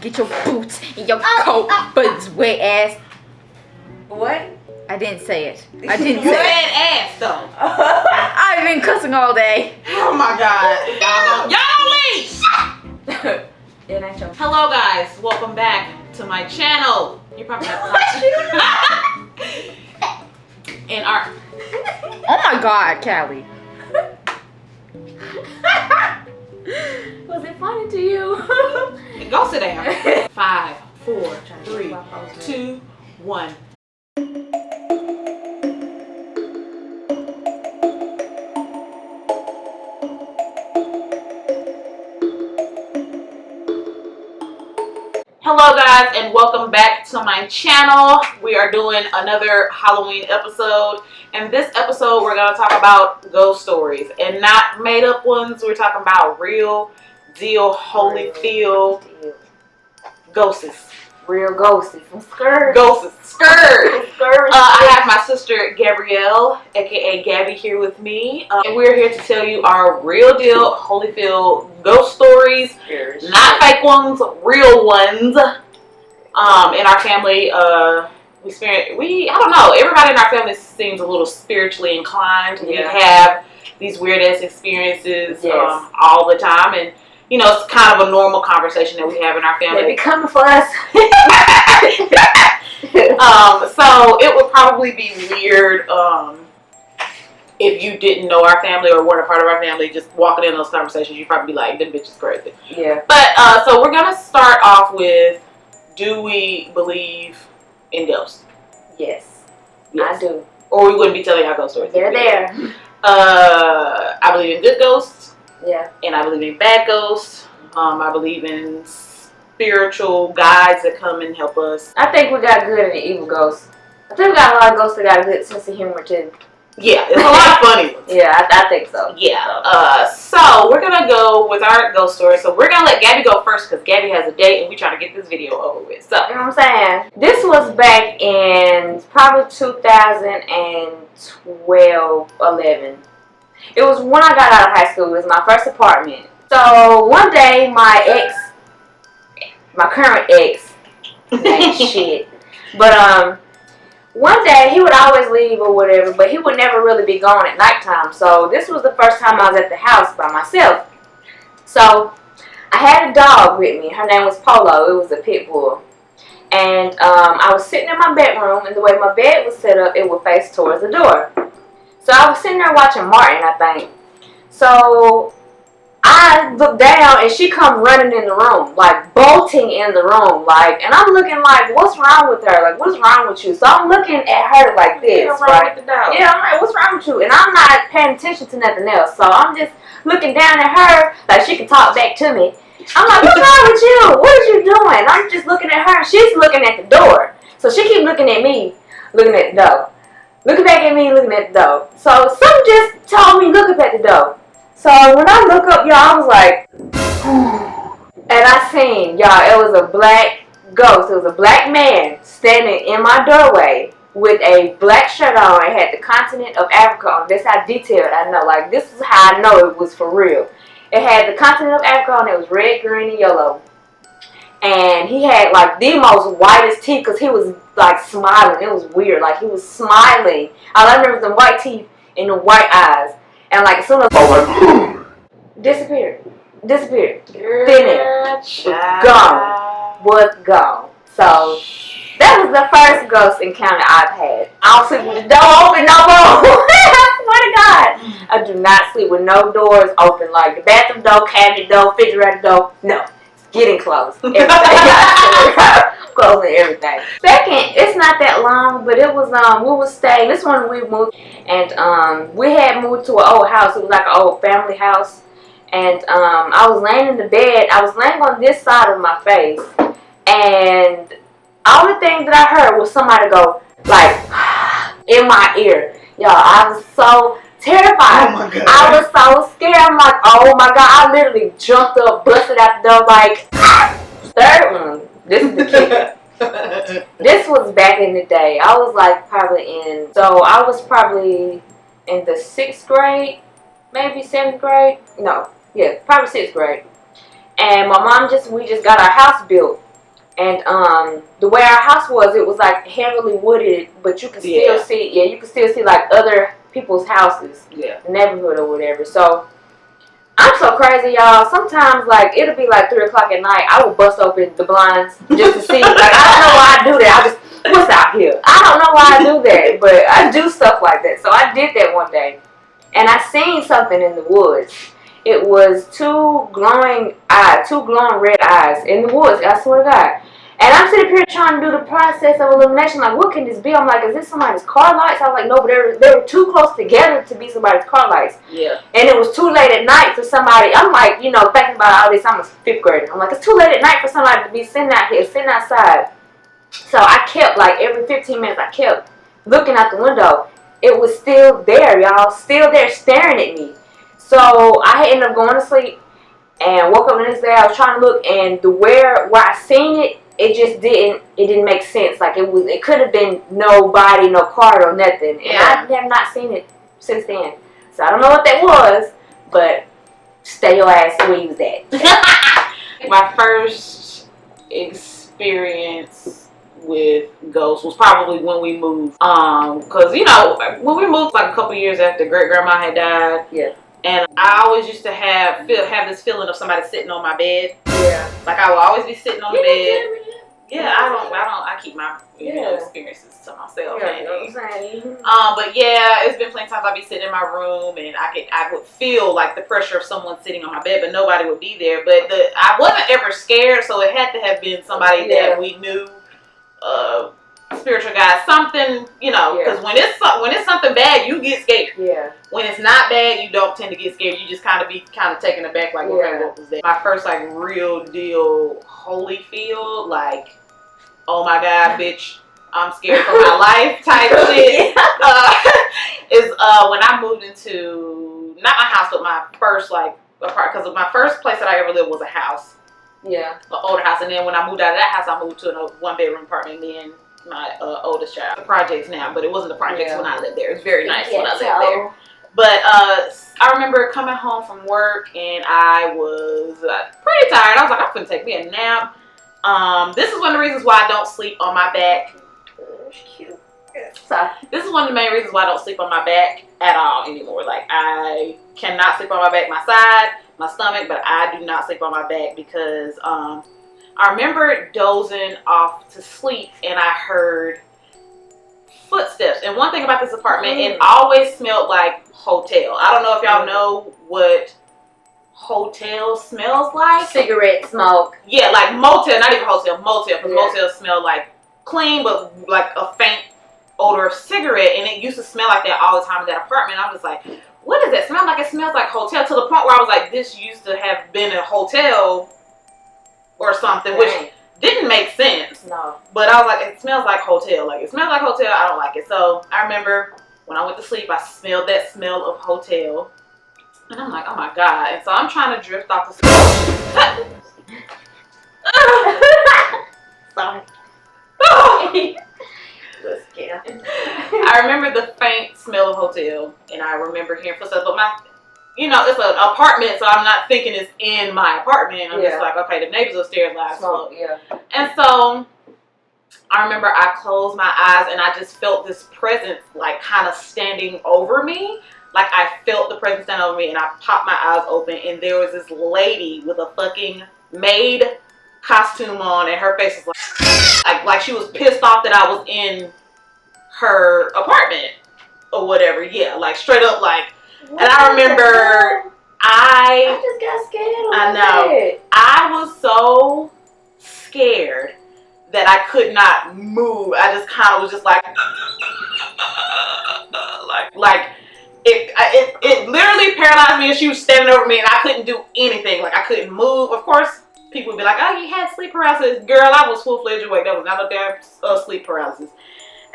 Get your boots and your coat, but it's wet ass. What? I didn't say it. I didn't say it. Wet ass though. I've been cussing all day. Oh my god. Y'all leave! It ain't your. Hello guys, welcome back to my channel. You probably have to in our Oh my god, Callie. Was it funny to you? go sit down. 5, 4, 3, 2, 1. Hello guys and welcome back to my channel. We are doing another Halloween episode, and this episode we're going to talk about ghost stories and not made up ones. We're talking about real deal Holyfield ghosts. Real ghosts. Some skirt. Ghosts. Skirt. Skirt. I have my sister Gabrielle, aka Gabby, here with me, and we're here to tell you our real deal Holyfield ghost stories, not fake ones, real ones. In our family, I don't know. Everybody in our family seems a little spiritually inclined. We have these weird ass experiences all the time, and you know, it's kind of a normal conversation that we have in our family. They be coming for us. So it would probably be weird if you didn't know our family or weren't a part of our family. Just walking in those conversations, you'd probably be like, "Them bitches crazy." Yeah. But so we're gonna start off with, do we believe in ghosts? Yes. I do. Or we wouldn't be telling our ghost stories. They're there. I believe in good ghosts. Yeah. And I believe in bad ghosts. I believe in spiritual guides that come and help us. I think we got good and evil ghosts. I think we got a lot of ghosts that got a good sense of humor too. Yeah, there's a lot of funny ones. Yeah, I think so. Yeah. So we're gonna go with our ghost story. So we're gonna let Gabby go first because Gabby has a date and we trying to get this video over with. So you know what I'm saying? This was back in probably 2012, 11. It was when I got out of high school. It was my first apartment. So one day, my current ex, shit. But one day he would always leave or whatever, but he would never really be gone at nighttime. So this was the first time I was at the house by myself. So I had a dog with me. Her name was Polo. It was a pit bull. And I was sitting in my bedroom, and the way my bed was set up, it would face towards the door. So I was sitting there watching Martin, I think. So I look down and she come running in the room, like bolting in the room, like, and I'm looking like, what's wrong with her? Like, what's wrong with you? So I'm looking at her like this, right? Yeah, I'm like, what's wrong with you? And I'm not paying attention to nothing else. So I'm just looking down at her like she can talk back to me. I'm like, what's wrong with you? What are you doing? I'm just looking at her. She's looking at the door. So she keep looking at me, looking at the door. Looking back at me, looking at the door. So something just told me, look up at the door. So when I look up, y'all, I was like, and I seen, y'all, it was a black ghost. It was a black man standing in my doorway with a black shirt on. It had the continent of Africa on. That's how detailed I know. Like, this is how I know it was for real. It had the continent of Africa on. It was red, green, and yellow. And he had like the most whitest teeth because he was like smiling. It was weird. Like he was smiling. All I remember was the white teeth and the white eyes. And like as soon as disappeared. Finished. Was gone. So that was the first ghost encounter I've had. I don't sleep with the door open no more. I swear to God. I do not sleep with no doors open. Like the bathroom door, cabinet door, refrigerator door. No. Getting close. Everything. Closing everything. Second, it's not that long, but it was we was staying. This one we moved, and we had moved to an old house. It was like an old family house, and I was laying in the bed. I was laying on this side of my face, and all the thing that I heard was somebody go like in my ear. Y'all, I was so terrified. Oh my God. I was so scared. I'm like, oh my God. I literally jumped up, busted out the door like, third one. This is the kicker. This was back in the day. I was like probably in the 6th grade, maybe 7th grade. No, yeah, probably 6th grade. And my mom we just got our house built. And the way our house was, it was like heavily wooded, but you could still see, you could still see like other people's houses, the neighborhood or whatever. So I'm so crazy, y'all. Sometimes like it'll be like 3 o'clock at night. I will bust open the blinds just to see. Like I don't know why I do that. I just what's out here. I don't know why I do that, but I do stuff like that. So I did that one day, and I seen something in the woods. It was two glowing red eyes in the woods. I swear to God. And I'm sitting here trying to do the process of elimination. Like, what can this be? I'm like, is this somebody's car lights? I was like, no, but they were too close together to be somebody's car lights. Yeah. And it was too late at night for somebody. I'm like, thinking about all this. I'm a 5th grader. I'm like, it's too late at night for somebody to be sitting out here, sitting outside. So I kept, like, every 15 minutes, I kept looking out the window. It was still there, y'all. Still there, staring at me. So I ended up going to sleep and woke up the next day. I was trying to look, and where I seen it, it just didn't make sense. Like it could have been nobody, no car or nothing. And I have not seen it since then. So I don't know what that was, but stay your ass where you was at. My first experience with ghosts was probably when we moved. Cause when we moved like a couple years after great grandma had died. Yeah. And I always used to have this feeling of somebody sitting on my bed. Yeah. Like I would always be sitting on the bed. Yeah, I keep my experiences to myself. Yeah, you know what I'm saying? But yeah, it's been plenty of times I'd be sitting in my room and I would feel like the pressure of someone sitting on my bed, but nobody would be there. But I wasn't ever scared, so it had to have been somebody that we knew. Spiritual guys, something, because when it's something bad, you get scared. Yeah. When it's not bad, you don't tend to get scared. You just kind of taken aback, like, okay, what was that? My first like real deal holy feel, like, oh my God, bitch, I'm scared for my life type shit. Is when I moved into not my house, but my first like apartment, because my first place that I ever lived was a house. Yeah. An older house, and then when I moved out of that house, I moved to a 1-bedroom apartment. Me and my oldest child. The projects now, but it wasn't the projects when I lived there. It was very nice when I lived there. But I remember coming home from work and I was pretty tired. I was like, I'm gonna take me a nap. This is one of the reasons why I don't sleep on my back. Cute. This is one of the main reasons why I don't sleep on my back at all anymore. Like I cannot sleep on my back, my side, my stomach, but I do not sleep on my back because I remember dozing off to sleep and I heard footsteps. And one thing about this apartment, it always smelled like hotel. I don't know if y'all know what hotel smells like. Cigarette smoke. Yeah, like motel, not even hotel, motel. Because motels smell like clean, but like a faint odor of cigarette. And it used to smell like that all the time in that apartment. I was like, what does that smell like? It smells like hotel. To the point where I was like, this used to have been a hotel or something, which didn't make sense. No. But I was like, it smells like hotel. Like, it smells like hotel. I don't like it. So I remember when I went to sleep, I smelled that smell of hotel. And I'm like, oh my God. And so I'm trying to drift off the sleep. Sorry. I remember the faint smell of hotel. And I remember hearing footsteps. But it's an apartment, so I'm not thinking it's in my apartment. I'm just like, okay, the neighbors upstairs loud smoke. Yeah. And so I remember I closed my eyes and I just felt this presence like kind of standing over me. Like I felt the presence standing over me and I popped my eyes open and there was this lady with a fucking Maid costume on and her face was like she was pissed off that I was in her apartment or whatever. Yeah, like straight up like. And I remember I just got scared. I know. I was so scared that I could not move. I just kind of was just like it literally paralyzed me and she was standing over me and I couldn't do anything. Like I couldn't move. Of course, people would be like, oh, you had sleep paralysis. Girl, I was full-fledged awake. That was not a damn sleep paralysis.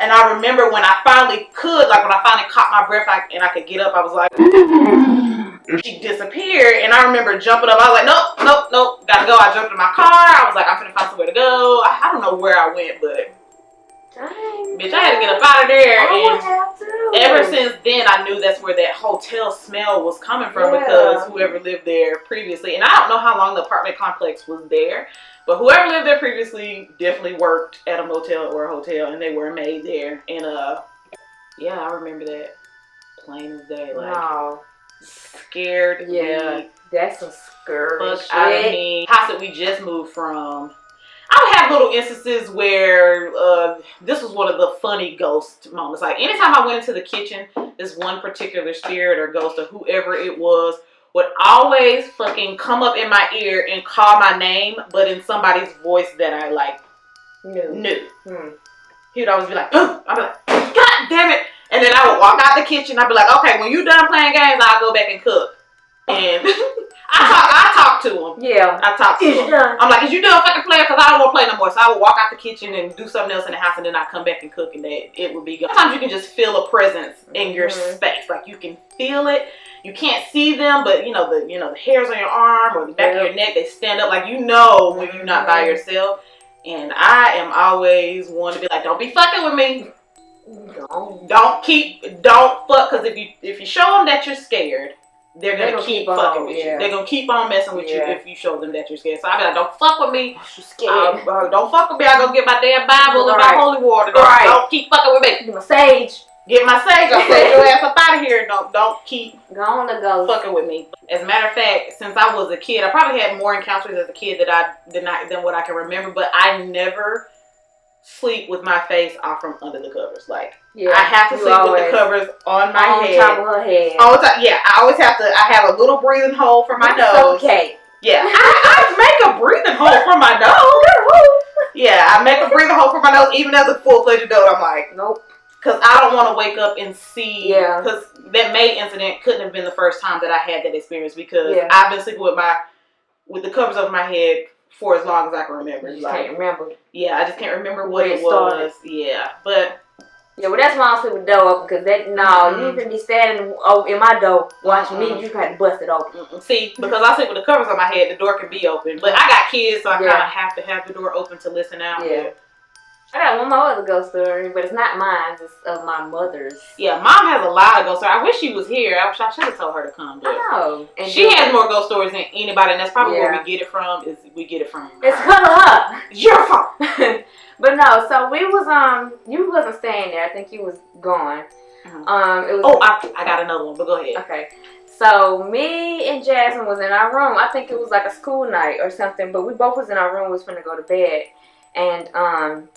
And I remember when I finally could, like when I finally caught my breath and I could get up, I was like, she disappeared. And I remember jumping up. I was like, nope, gotta go. I jumped in my car. I was like, I'm gonna find somewhere to go. I don't know where I went, but Dang. Bitch, I had to get up out of there. I would And have to. ever since then, I knew that's where that hotel smell was coming from because whoever lived there previously, and I don't know how long the apartment complex was there, but whoever lived there previously definitely worked at a motel or a hotel, and they were a maid there. And yeah, I remember that plain as day. Like, no. Scared. Yeah, that's some scary fuck shit. out of me. House that we just moved from. I would have little instances where this was one of the funny ghost moments. Like anytime I went into the kitchen, this one particular spirit or ghost or whoever it was would always fucking come up in my ear and call my name, but in somebody's voice that I like knew. He would always be like, "I'd be like, God damn it!" And then I would walk out the kitchen. I'd be like, "Okay, when you done playing games, I'll go back and cook." And I talk to him. Yeah. I talk to him. I'm like, "Is you done fucking playing? Because I don't want to play no more." So I would walk out the kitchen and do something else in the house, and then I come back and cook, and it would be gone. Sometimes you can just feel a presence in your space. Like you can feel it. You can't see them, but you know the hairs on your arm or the back of your neck, they stand up. Like you know when you're not by yourself. And I am always one to be like, "Don't be fucking with me. Don't fuck." Because if you show them that you're scared, they're gonna keep fucking with you. They're gonna keep on messing with you if you show them that you're scared. So I be like, "Don't fuck with me. You're scared. Don't fuck with me. I go get my damn Bible and my holy water. Don't keep fucking with me. Get my sage. Get my sage. I'll take your ass up out of here. Don't keep fucking with me." As a matter of fact, since I was a kid, I probably had more encounters as a kid than what I can remember. But I never sleep with my face off from under the covers. Like I have to sleep with the covers on my head. On top of her head. Yeah, I always have to. I have a little breathing hole for my nose. Okay. Yeah, I make a breathing hole for my nose. Yeah, I make a breathing hole for my nose, even as a full-fledged adult. I'm like, nope. Because I don't want to wake up and see. Yeah. Because that Maid incident couldn't have been the first time that I had that experience because I've been sleeping with the covers over my head for as long as I can remember. You can't remember. Yeah, I just can't remember what it was. Yeah, but. Yeah, well, that's why I don't sleep with the door open because you can be standing in my door watching me. You got to bust it open. See, because I sleep with the covers on my head, the door can be open. But I got kids, so I kind of have to have the door open to listen out. Yeah. I got one more other ghost story, but it's not mine. It's of my mother's. Yeah, Mom has a lot of ghost stories. I wish she was here. I should have told her to come. But I know. And she has more ghost stories than anybody, and that's probably where we get it from. It's because of her. It's your fault. But no, so we was you wasn't staying there. I think you was gone. It was. Oh, I got another one, but go ahead. Okay. So me and Jasmine was in our room. I think it was like a school night or something, but we both was in our room. We was finna go to bed, and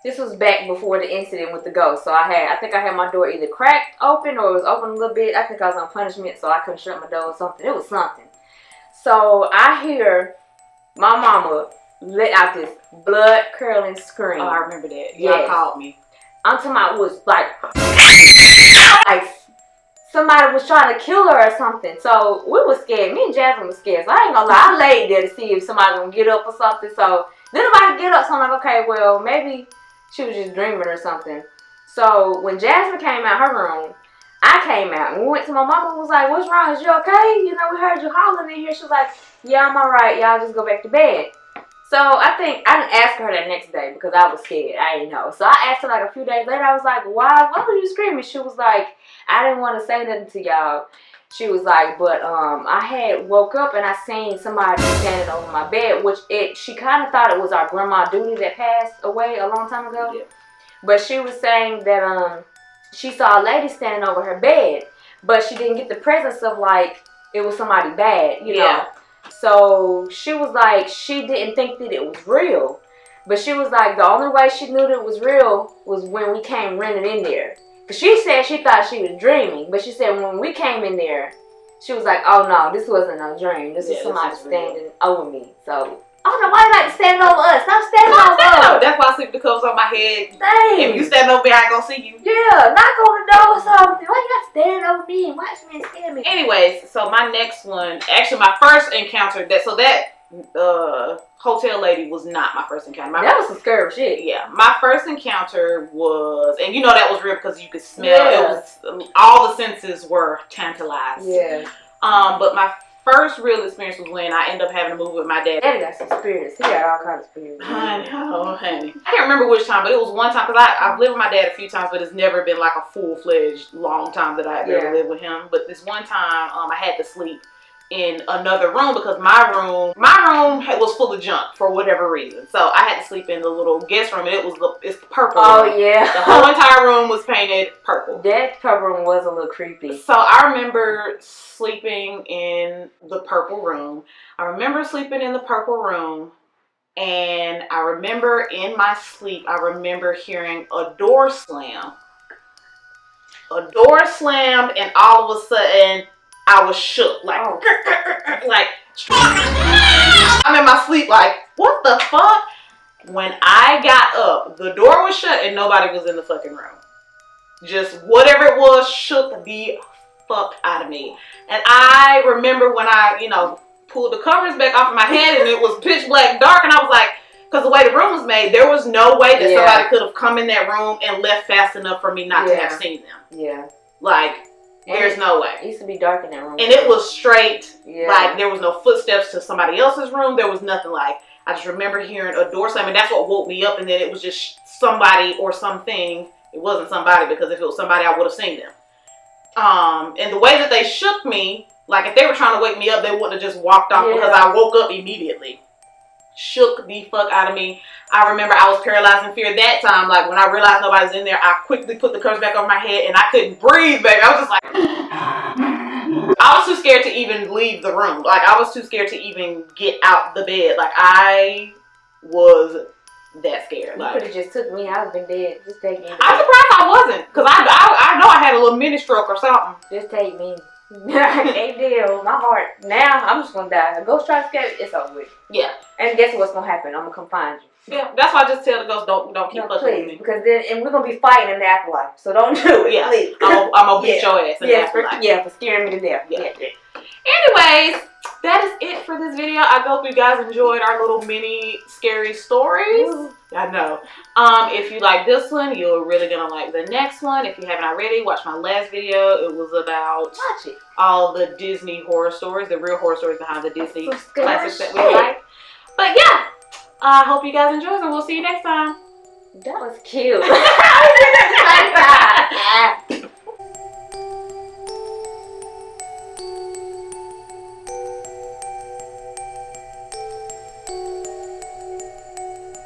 this was back before the incident with the ghost. So I think I had my door either cracked open or it was open a little bit. I think I was on punishment, so I couldn't shut my door or something. It was something. So I hear my mama let out this blood curdling scream. Oh, I remember that. Y'all called me. I'm talking about it was like somebody was trying to kill her or something. So we were scared. Me and Jasmine was scared. So I ain't gonna lie. I laid there to see if somebody was gonna get up or something. So then nobody get up. So I'm like, okay, well maybe she was just dreaming or something. So when Jasmine came out her room, I came out and we went to my mama and was like, "What's wrong? Is you okay? You know, we heard you hollering in here." She was like, "Yeah, I'm alright. Y'all just go back to bed." So I think I didn't ask her that next day because I was scared. I didn't know. So I asked her like a few days later. I was like, "Why were you screaming?" She was like, "I didn't want to say nothing to y'all." She was like, "But I had woke up and I seen somebody standing over my bed," which she kind of thought it was our grandma Duty that passed away a long time ago. Yeah. But she was saying that she saw a lady standing over her bed, but she didn't get the presence of like it was somebody bad, you know. So she was like, she didn't think that it was real. But she was like, the only way she knew that it was real was when we came running in there. Because she said she thought she was dreaming. But she said when we came in there, she was like, "Oh no, this wasn't a dream. This was somebody standing over me." So, I don't know why you like to stand over us. Stop standing over us. That's why I sleep with the covers on my head. Dang. If you stand over me, I ain't gonna see you. Yeah, knock on the door or something. Why you got to stand over me and watch me and scare me? Anyways, so my next one, actually my first encounter, that hotel lady was not my first encounter. That was some scary shit. Yeah, my first encounter was, and you know that was real because you could smell. It was all the senses were tantalized. Yeah. But my first real experience was when I ended up having to move with my dad. Daddy got some spirits. He got all kinds of spirits. I know, honey. I can't remember which time, but it was one time, because I've lived with my dad a few times, but it's never been like a full-fledged long time that I've ever lived with him. But this one time, I had to sleep in another room because my room was full of junk for whatever reason. So I had to sleep in the little guest room, and it's purple. Oh yeah. The whole entire room was painted purple. That purple room was a little creepy. So I remember sleeping in the purple room. And I remember in my sleep, I remember hearing a door slam. A door slammed, and all of a sudden, I was shook, like, like, I'm in my sleep, like, what the fuck? When I got up, the door was shut and nobody was in the fucking room. Just whatever it was shook the fuck out of me. And I remember when I, pulled the covers back off of my head and it was pitch black dark, and I was like, because the way the room was made, there was no way that somebody could have come in that room and left fast enough for me not to have seen them. Yeah. Like, there's no way. It used to be dark in that room. And it was straight, like, there was no footsteps to somebody else's room. There was nothing. Like, I just remember hearing a door slam, and that's what woke me up. And then it was just somebody or something. It wasn't somebody, because if it was somebody, I would have seen them. And the way that they shook me, like, if they were trying to wake me up, they wouldn't have just walked off because I woke up immediately. Shook the fuck out of me. I remember I was paralyzed in fear that time. Like, when I realized nobody's in there, I quickly put the covers back over my head and I couldn't breathe, baby. I was just like, I was too scared to even leave the room. Like, I was too scared to even get out the bed. Like, I was that scared. You like, could have just took me. I would have been dead. Just take me. I'm surprised I wasn't, because I know I had a little mini stroke or something. Just take me. Ain't deal. My heart. Now I'm just gonna die. A ghost try to scare me, it's over with. Yeah. And guess what's gonna happen? I'm gonna come find you. Yeah. That's why I just tell the ghost, don't keep fucking with me. Because then, and we're gonna be fighting in the afterlife. So don't do it. Yeah. Please. I'm gonna beat your ass in the afterlife. For scaring me to death. Yeah. Anyways, that is it for this video. I hope you guys enjoyed our little mini scary stories. Ooh. I know. If you like this one, you're really gonna like the next one. If you haven't already, watch my last video. It was about all the Disney horror stories, the real horror stories behind the Disney classics that we like. But yeah, I hope you guys enjoyed, and we'll see you next time. That was cute.